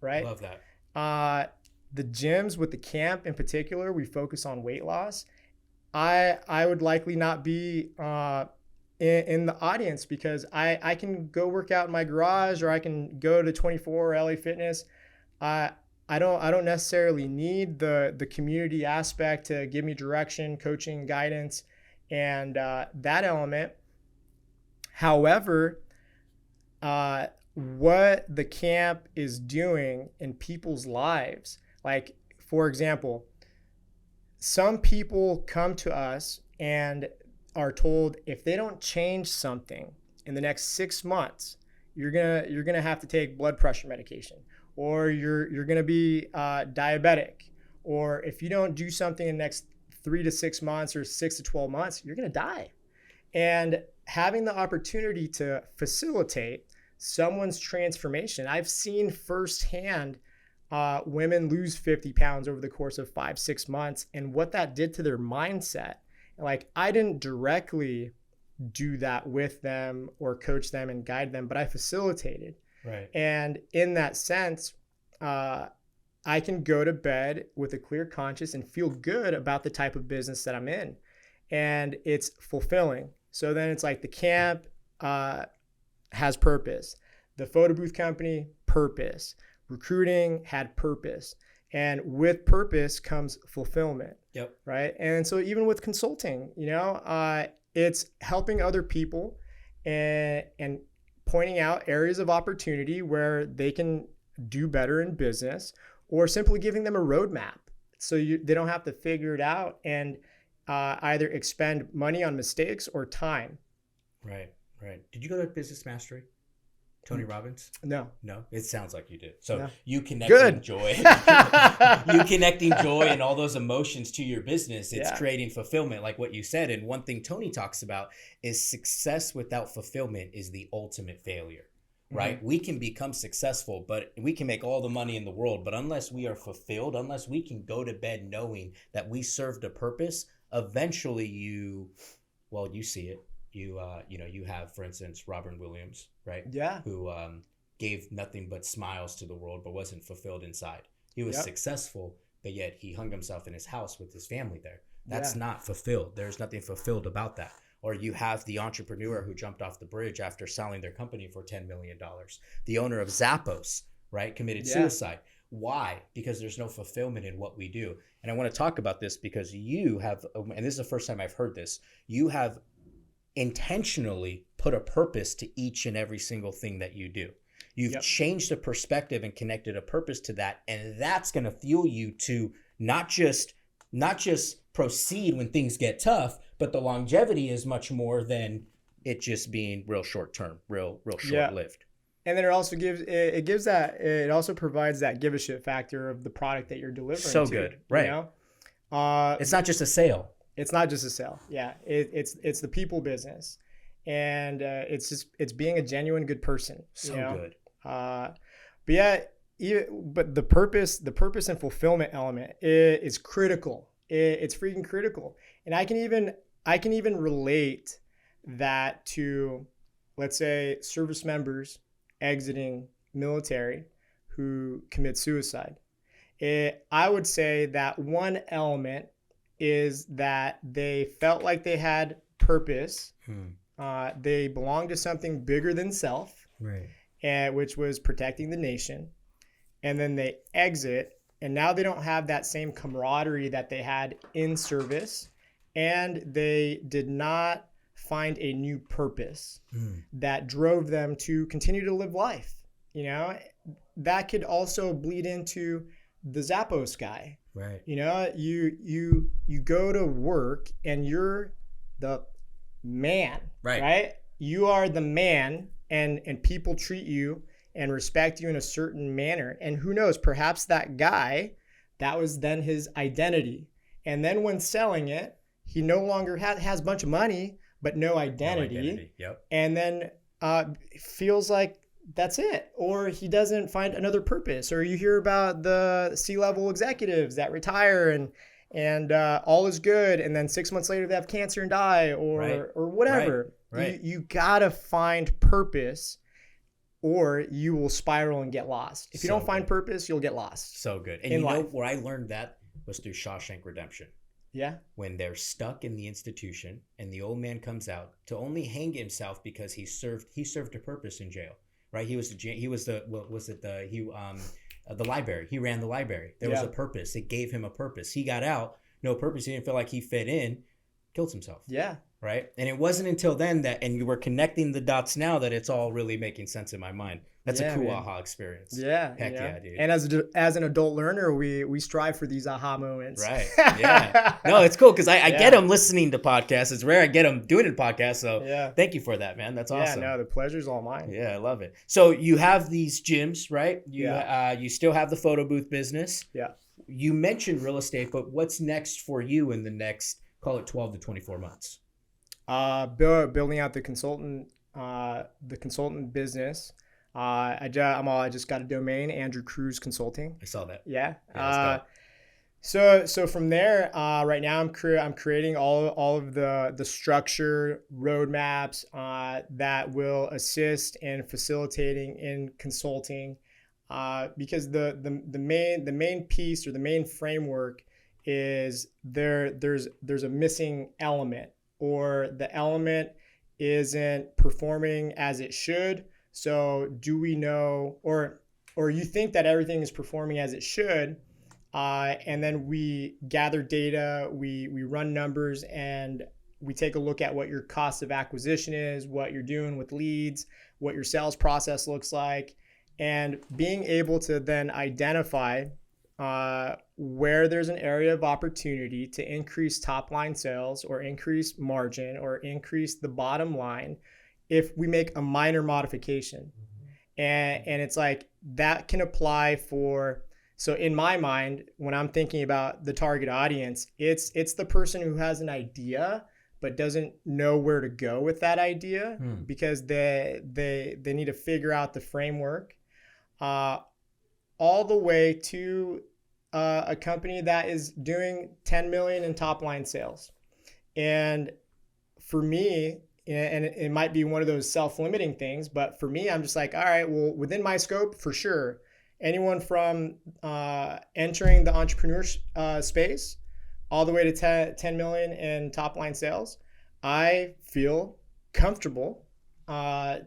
right? Love that. The gyms with the camp in particular, we focus on weight loss. I would likely not be in the audience because I can go work out in my garage or I can go to 24 or LA Fitness. I don't necessarily need the community aspect to give me direction, coaching, guidance, and that element. However, what the camp is doing in people's lives, like for example, some people come to us and are told if they don't change something in the next 6 months, you're gonna have to take blood pressure medication, or you're gonna be diabetic, or if you don't do something in the next 3 to 6 months or 6 to 12 months, you're gonna die. And having the opportunity to facilitate someone's transformation, I've seen firsthand women lose 50 pounds over the course of 5-6 months, and what that did to their mindset. Like, I didn't directly do that with them or coach them and guide them, but I facilitated. Right. And in that sense, I can go to bed with a clear conscience and feel good about the type of business that I'm in. And it's fulfilling. So then it's like the camp has purpose. The photo booth company, purpose. Recruiting had purpose. And with purpose comes fulfillment. Yep. Right. And so even with consulting, it's helping other people and pointing out areas of opportunity where they can do better in business, or simply giving them a roadmap so they don't have to figure it out and either expend money on mistakes or time. Right. Did you go to Business Mastery? Tony Robbins? No. It sounds like you did. So No. you connecting joy, and all those emotions to your business. It's creating fulfillment, like what you said. And one thing Tony talks about is success without fulfillment is the ultimate failure, right? Mm-hmm. We can become successful, but we can make all the money in the world. But unless we are fulfilled, unless we can go to bed knowing that we served a purpose, eventually you see it. You have, for instance, Robin Williams, right? Yeah. Who gave nothing but smiles to the world, but wasn't fulfilled inside. He was successful, but yet he hung himself in his house with his family there. That's not fulfilled. There's nothing fulfilled about that. Or you have the entrepreneur who jumped off the bridge after selling their company for $10 million. The owner of Zappos, right, committed suicide. Why? Because there's no fulfillment in what we do. And I want to talk about this because you have, and this is the first time I've heard this, you have intentionally put a purpose to each and every single thing that you do. You've changed the perspective and connected a purpose to that, and that's going to fuel you to not just proceed when things get tough, but the longevity is much more than it just being real short term, real short lived. And then it also it also provides that give a shit factor of the product that you're delivering. So good, right? It's not just a sale. It's not just a sale. Yeah. It's the people business. And it's being a genuine good person. So good. But the purpose and fulfillment element is critical. It's freaking critical. And I can even relate that to, let's say, service members exiting military who commit suicide. I would say that one element is that they felt like they had purpose. They belonged to something bigger than self, right? Which was protecting the nation. And then they exit, and now they don't have that same camaraderie that they had in service, and they did not find a new purpose that drove them to continue to live life. That could also bleed into the Zappos guy. Right. You go to work and you're the man, right? you are the man, and people treat you and respect you in a certain manner. And who knows, perhaps that guy, that was then his identity. And then when selling it, he no longer has a bunch of money, but no identity. No identity. Yep. And then feels like that's it. Or he doesn't find another purpose. Or you hear about the C-level executives that retire and all is good. And then 6 months later, they have cancer and die or whatever. Right. You got to find purpose, or you will spiral and get lost. If you don't find purpose, you'll get lost. So good. And you know where I learned that was through Shawshank Redemption. Yeah. When they're stuck in the institution and the old man comes out to only hang himself because he served a purpose in jail, right? The library. He ran the library. There was a purpose. It gave him a purpose. He got out, no purpose. He didn't feel like he fit in, killed himself. Yeah. Right. And it wasn't until then and you were connecting the dots now that it's all really making sense in my mind. That's a cool aha experience. Yeah. Heck yeah, dude. And as an adult learner, we strive for these aha moments. Right. Yeah. No, it's cool because I get them listening to podcasts. It's rare I get them doing a podcast. So thank you for that, man. That's awesome. Yeah, no, the pleasure's all mine. Yeah, I love it. So you have these gyms, right? You still have the photo booth business. Yeah. You mentioned real estate, but what's next for you in the next, call it 12 to 24 months? Building out the consultant business. I just got a domain, Andrew Cruz Consulting. I saw that. Yeah. So from there, right now I'm creating all of the structure roadmaps that will assist in facilitating in consulting, because the main piece or the main framework is there's a missing element, or the element isn't performing as it should. So do we know, or you think that everything is performing as it should, and then we gather data, we run numbers, and we take a look at what your cost of acquisition is, what you're doing with leads, what your sales process looks like, and being able to then identify where there's an area of opportunity to increase top line sales or increase margin or increase the bottom line if we make a minor modification. And it's like that can apply for, so in my mind, when I'm thinking about the target audience, it's the person who has an idea but doesn't know where to go with that idea because they need to figure out the framework, all the way to a company that is doing 10 million in top line sales. And for me, and it might be one of those self-limiting things, but for me, I'm just like, all right, well, within my scope, for sure, anyone from entering the entrepreneur space all the way to 10 million in top line sales, I feel comfortable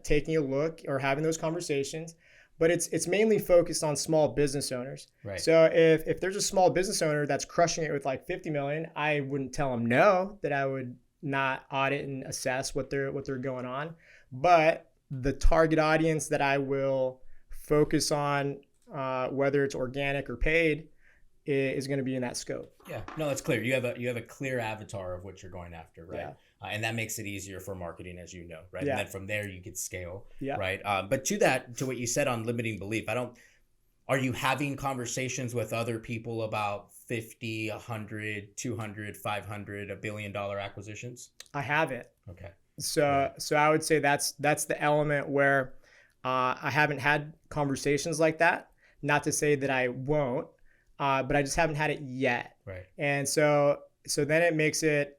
taking a look or having those conversations. But it's mainly focused on small business owners. Right. So if there's a small business owner that's crushing it with like 50 million, I wouldn't tell them no, that I would not audit and assess what they're going on. But the target audience that I will focus on, whether it's organic or paid, is going to be in that scope. Yeah, no, that's clear. You have a clear avatar of what you're going after, right? Yeah. And that makes it easier for marketing, as you know, right? Yeah. And then from there you could scale, Yeah. right? But to what you said on limiting belief, are you having conversations with other people about 50, 100, 200, 500, $1 billion acquisitions? I haven't. Okay. So I would say that's the element where I haven't had conversations like that. Not to say that I won't, but I just haven't had it yet. Right. And so then it makes it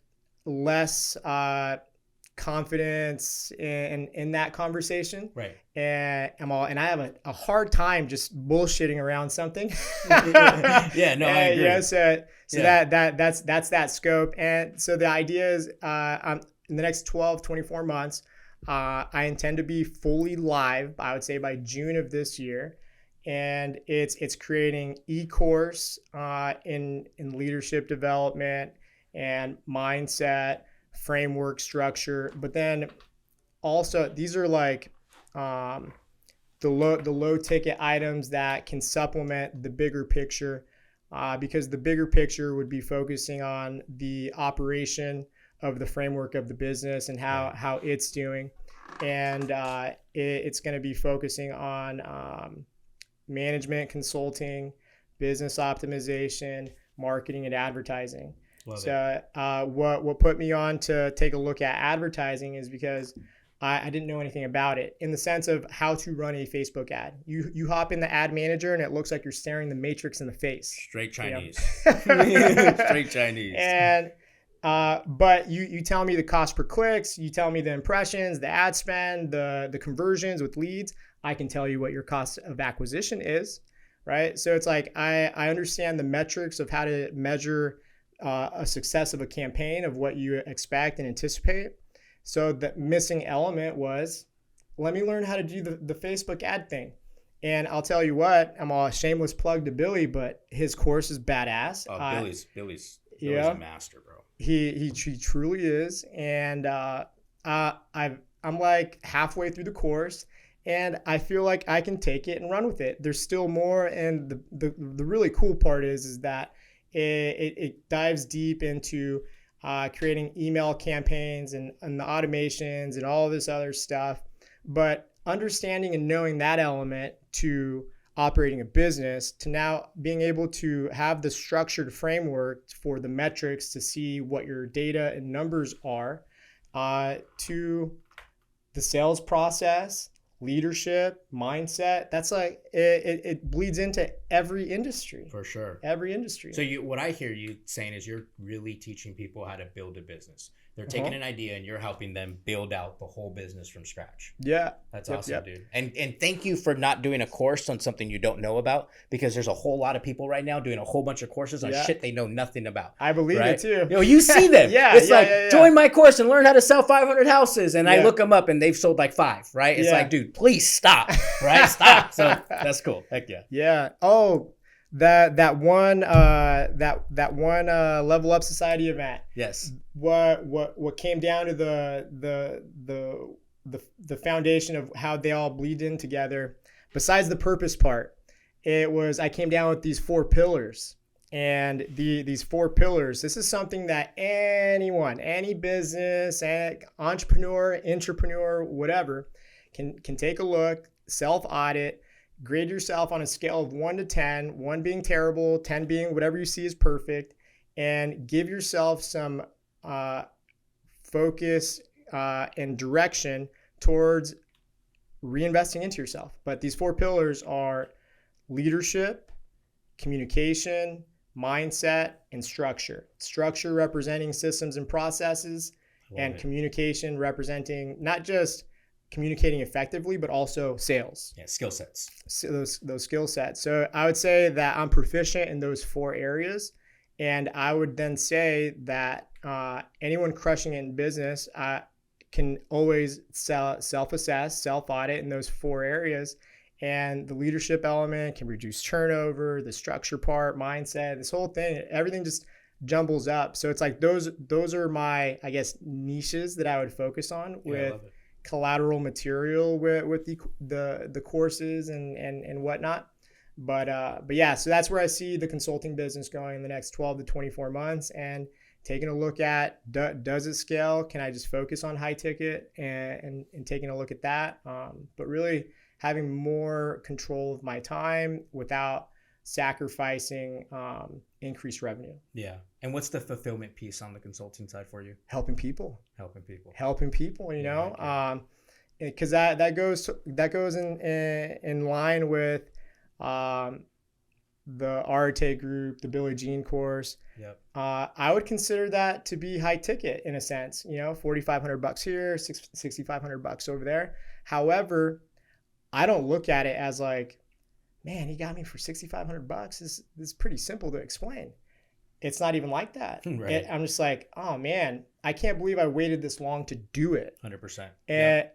less confidence in that conversation. Right. And I have a hard time just bullshitting around something. Yeah, no, I agree. Yeah, so that's that scope. And so the idea is in the next 12, 24 months, I intend to be fully live, I would say by June of this year. And it's creating e-course in leadership development and mindset, framework, structure. But then also these are like the low ticket items that can supplement the bigger picture, because the bigger picture would be focusing on the operation of the framework of the business and how it's doing. And it's going to be focusing on management, consulting, business optimization, marketing, and advertising. What put me on to take a look at advertising is because I didn't know anything about it, in the sense of how to run a Facebook ad. You hop in the ad manager and it looks like you're staring the Matrix in the face. Straight Chinese. Straight Chinese. And but you tell me the cost per clicks, you tell me the impressions, the ad spend, the conversions with leads. I can tell you what your cost of acquisition is, right? So it's like I understand the metrics of how to measure a success of a campaign, of what you expect and anticipate. So the missing element was, let me learn how to do the Facebook ad thing. And I'll tell you what, I'm a shameless plug to Billy, but his course is badass. Oh, Billy's a master, bro. He truly is. And I'm like halfway through the course, and I feel like I can take it and run with it. There's still more, and the really cool part is that it dives deep into creating email campaigns and the automations and all this other stuff. But understanding and knowing that element to operating a business, to now being able to have the structured framework for the metrics to see what your data and numbers are, to the sales process, leadership, mindset. That's like it bleeds into every industry. For sure. Every industry. So what I hear you saying is you're really teaching people how to build a business. They're taking an idea and you're helping them build out the whole business from scratch. Yeah. That's awesome, dude. And thank you for not doing a course on something you don't know about, because there's a whole lot of people right now doing a whole bunch of courses on shit they know nothing about. I believe it too. You see them. It's join my course and learn how to sell 500 houses. And I look them up and they've sold like 5, right? It's like, dude, please stop, right? Stop. So that's cool. Heck yeah. Yeah. Oh, that one level up society event. Yes. What came down to the foundation of how they all bleed in together, besides the purpose part, it was, I came down with these 4 pillars. And these 4 pillars, this is something that anyone, any business, entrepreneur, intrapreneur, whatever, can take a look, self-audit, grade yourself on a scale of 1 to 10, 1 being terrible, 10 being whatever you see is perfect, and give yourself some focus and direction towards reinvesting into yourself. But these 4 pillars are leadership, communication, mindset, and structure. Structure representing systems and processes, and communication representing not just communicating effectively, but also sales. Yeah, skill sets. So those skill sets. So I would say that I'm proficient in those 4 areas. And I would then say that anyone crushing it in business can always self-assess, self-audit in those 4 areas. And the leadership element can reduce turnover, the structure part, mindset, this whole thing, everything just jumbles up. So it's like those are my, I guess, niches that I would focus on with collateral material with the courses and whatnot. But yeah, so that's where I see the consulting business going in the next 12 to 24 months, and taking a look at, does it scale? Can I just focus on high ticket and taking a look at that? But really having more control of my time without sacrificing increased revenue. Yeah. And what's the fulfillment piece on the consulting side for you? Helping people, you know, because that goes in line with the Arte group, the Billie Jean course. Yep. I would consider that to be high ticket in a sense, you know, $4,500 here, $6,500 over there. However, I don't look at it as like, man, he got me for $6,500. This is pretty simple to explain. It's not even like that. Right. I'm just like, oh man, I can't believe I waited this long to do it. 100%.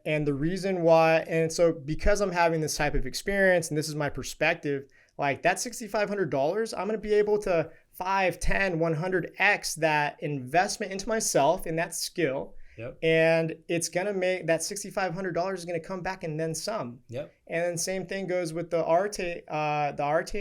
And the reason why, and so because I'm having this type of experience and this is my perspective, like that $6,500, I'm going to be able to 5, 10, 100x that investment into myself in that skill. Yep. And it's going to make that $6,500 is going to come back and then some. Yep. And then same thing goes with the Arte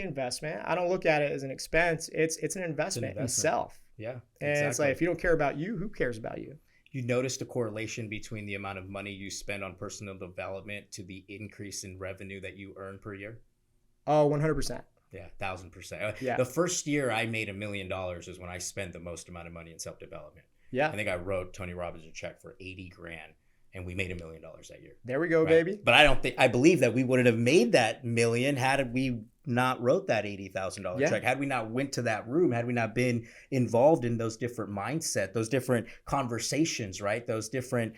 investment. I don't look at it as an expense. It's an investment in self. Yeah, And exactly. it's like, if you don't care about you, who cares about you? You noticed a correlation between the amount of money you spend on personal development to the increase in revenue that you earn per year? Oh, 100%. Yeah, 1,000%. Yeah. The first year I made $1 million is when I spent the most amount of money in self-development. Yeah. I think I wrote Tony Robbins a check for 80 grand, and we made $1 million that year. There we go, Right? baby. But I believe that we wouldn't have made that million had we not wrote that $80,000 check, had we not went to that room, had we not been involved in those different mindset, those different conversations, right? Those different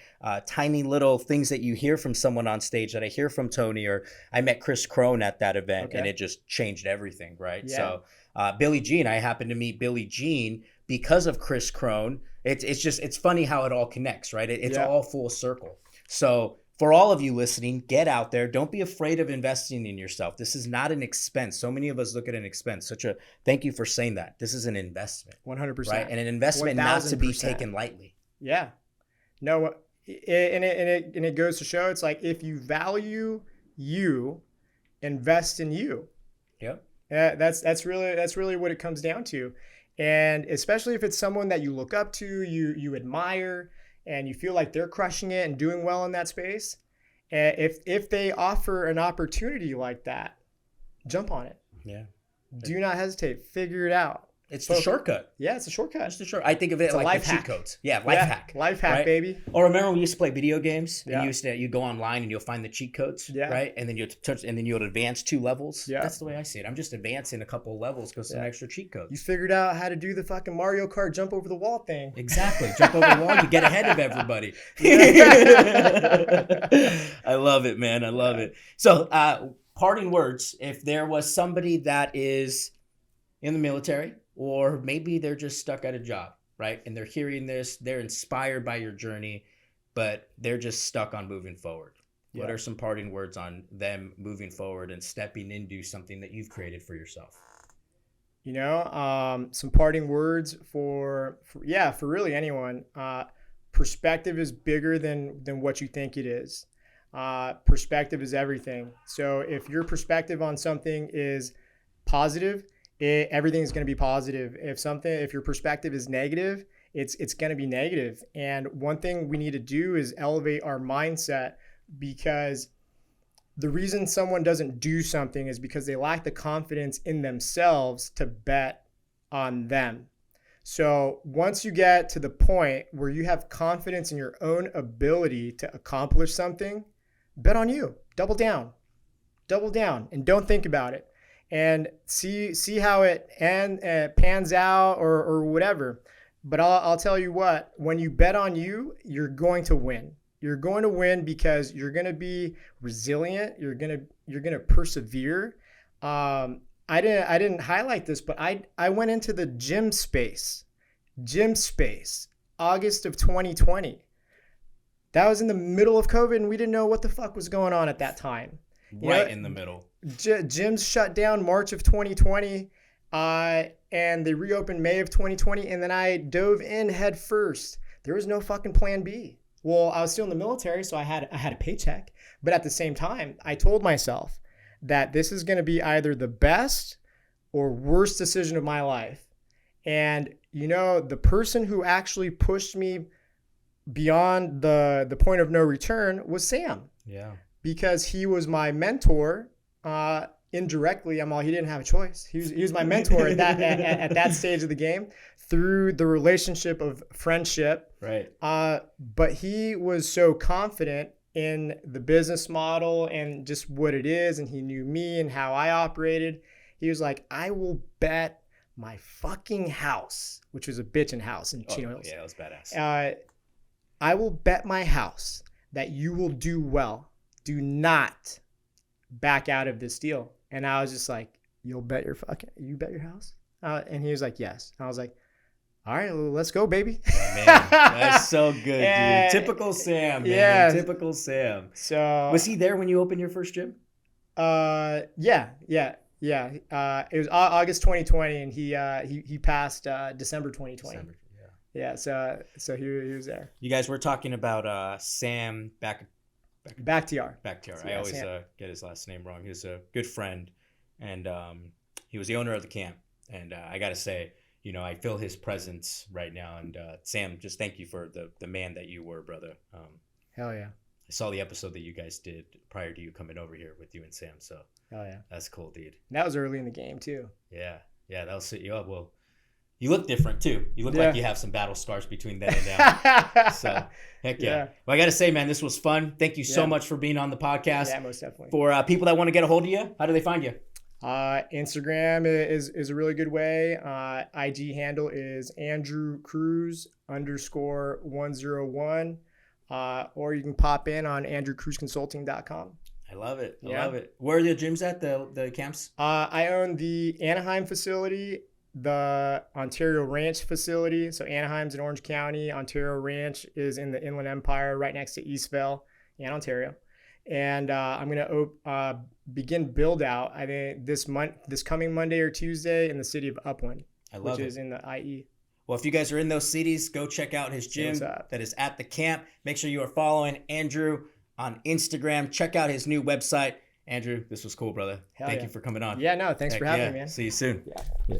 tiny little things that you hear from someone on stage, that I hear from Tony, or I met Chris Crone at that event, and it just changed everything, right? Yeah. So Billie Jean, I happened to meet Billie Jean because of Chris Crone. It's funny how it all connects, right? It's all full circle. So for all of you listening, get out there. Don't be afraid of investing in yourself. This is not an expense. So many of us look at an expense. Thank you for saying that. This is an investment. 100%. Right? And an investment 1000%. Not to be taken lightly. Yeah. No, and it goes to show, it's like, if you value you, invest in you. Yep. That's really what it comes down to. And especially if it's someone that you look up to, you admire, and you feel like they're crushing it and doing well in that space, if they offer an opportunity like that, jump on it. Yeah. Do not hesitate. Figure it out. It's the shortcut. Yeah, it's a shortcut. It's the shortcut. I think of it like the cheat codes. Yeah, life hack. Life hack, right? Baby. Or remember when we used to play video games? Yeah. And you go online and you'll find the cheat codes, right? And then you'll advance 2 levels. Yeah. That's the way I see it. I'm just advancing a couple of levels because some extra cheat codes. You figured out how to do the fucking Mario Kart jump over the wall thing. Exactly. Jump over the wall, you get ahead of everybody. I love it, man. I love it. So, parting words, if there was somebody that is in the military, or maybe they're just stuck at a job, right? And they're hearing this, they're inspired by your journey, but they're just stuck on moving forward. Yeah. What are some parting words on them moving forward and stepping into something that you've created for yourself? Some parting words for really anyone. Perspective is bigger than what you think it is. Perspective is everything. So if your perspective on something is positive, everything's going to be positive. If your perspective is negative, it's going to be negative. And one thing we need to do is elevate our mindset, because the reason someone doesn't do something is because they lack the confidence in themselves to bet on them. So once you get to the point where you have confidence in your own ability to accomplish something, bet on you. Double down, and don't think about it. And see how it pans out or whatever. But I'll tell you what, when you bet on you, you're going to win. You're going to win because you're going to be resilient. You're going to persevere. I didn't highlight this, but I went into the gym space, August of 2020. That was in the middle of COVID, and we didn't know what the fuck was going on at that time. In the middle. Gyms shut down March of 2020, and they reopened May of 2020, and then I dove in head first. There was no fucking plan B. Well, I was still in the military, so I had a paycheck. But at the same time, I told myself that this is going to be either the best or worst decision of my life. And, the person who actually pushed me beyond the point of no return was Sam. Yeah. Because he was my mentor, indirectly. He didn't have a choice. He was my mentor at that stage of the game through the relationship of friendship. Right. But he was so confident in the business model and just what it is, and he knew me and how I operated. He was like, I will bet my fucking house, which was a bitchin' house in Chino Hills. Yeah, that was badass. I will bet my house that you will do well. Do not back out of this deal. And I was just like, you bet your house? And he was like, yes. And I was like, all right, well, let's go, baby. Oh, man, that's so good, dude. Typical Sam, man. Yeah. Typical Sam. So was he there when you opened your first gym? Yeah. It was August 2020, and he passed December 2020. Yeah. So he was there. You guys were talking about Sam Bakhtiar. I always get his last name wrong. He was a good friend, and he was the owner of the camp. And I got to say, I feel his presence right now. And Sam, just thank you for the man that you were, brother. Hell yeah. I saw the episode that you guys did prior to you coming over here with you and Sam. So Hell yeah. that's cool, dude. And that was early in the game too. Yeah. That'll set you up. Well, you look different too. You look like you have some battle scars between then and now. So heck yeah. Well, I got to say, man, this was fun. Thank you so much for being on the podcast. Yeah, most definitely. For people that want to get a hold of you, how do they find you? Instagram is a really good way. IG handle is Andrew Cruz _101. Or you can pop in on andrewcruzconsulting.com. I love it. I love it. Where are the gyms at, the camps? I own the Anaheim facility, the Ontario Ranch facility. So Anaheim's in Orange County. Ontario Ranch is in the Inland Empire right next to Eastvale in Ontario. And I'm going to begin build out, I think, this coming Monday or Tuesday in the city of Upland, which is in the IE. Well, if you guys are in those cities, go check out his gym that is at the camp. Make sure you are following Andrew on Instagram. Check out his new website. Andrew, this was cool, brother. Thank you for coming on. Yeah, no, thanks for having me, man. See you soon. Yeah.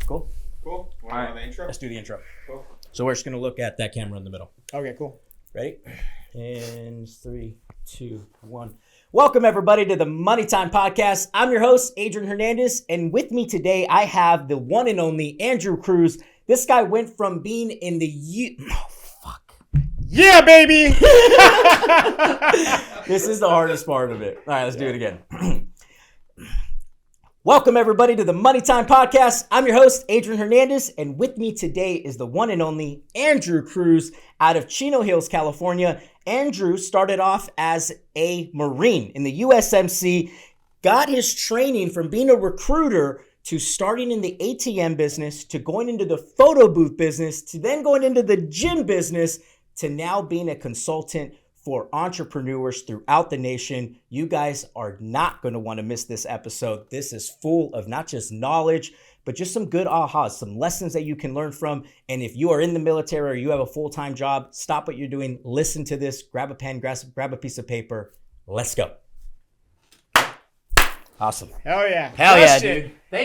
Cool. Cool. Want to do the intro? Let's do the intro. Cool. So we're just going to look at that camera in the middle. Okay, cool. Ready? And 3, 2, 1. Welcome, everybody, to the Money Time Podcast. I'm your host, Adrian Hernandez, and with me today, I have the one and only Andrew Cruz. This guy went from being in the Yeah, baby! This is the hardest part of it. All right, let's do it again. Welcome, everybody, to the Money Time Podcast. I'm your host, Adrian Hernandez, and with me today is the one and only Andrew Cruz out of Chino Hills, California. Andrew started off as a Marine in the USMC, got his training from being a recruiter to starting in the ATM business, to going into the photo booth business, to then going into the gym business, to now being a consultant for entrepreneurs throughout the nation. You guys are not going to want to miss this episode. This is full of not just knowledge, but just some good ahas, some lessons that you can learn from. And if you are in the military or you have a full-time job, stop what you're doing, listen to this, grab a pen, grab a piece of paper. Let's go. Awesome. Hell yeah. Hell yeah, dude. Thank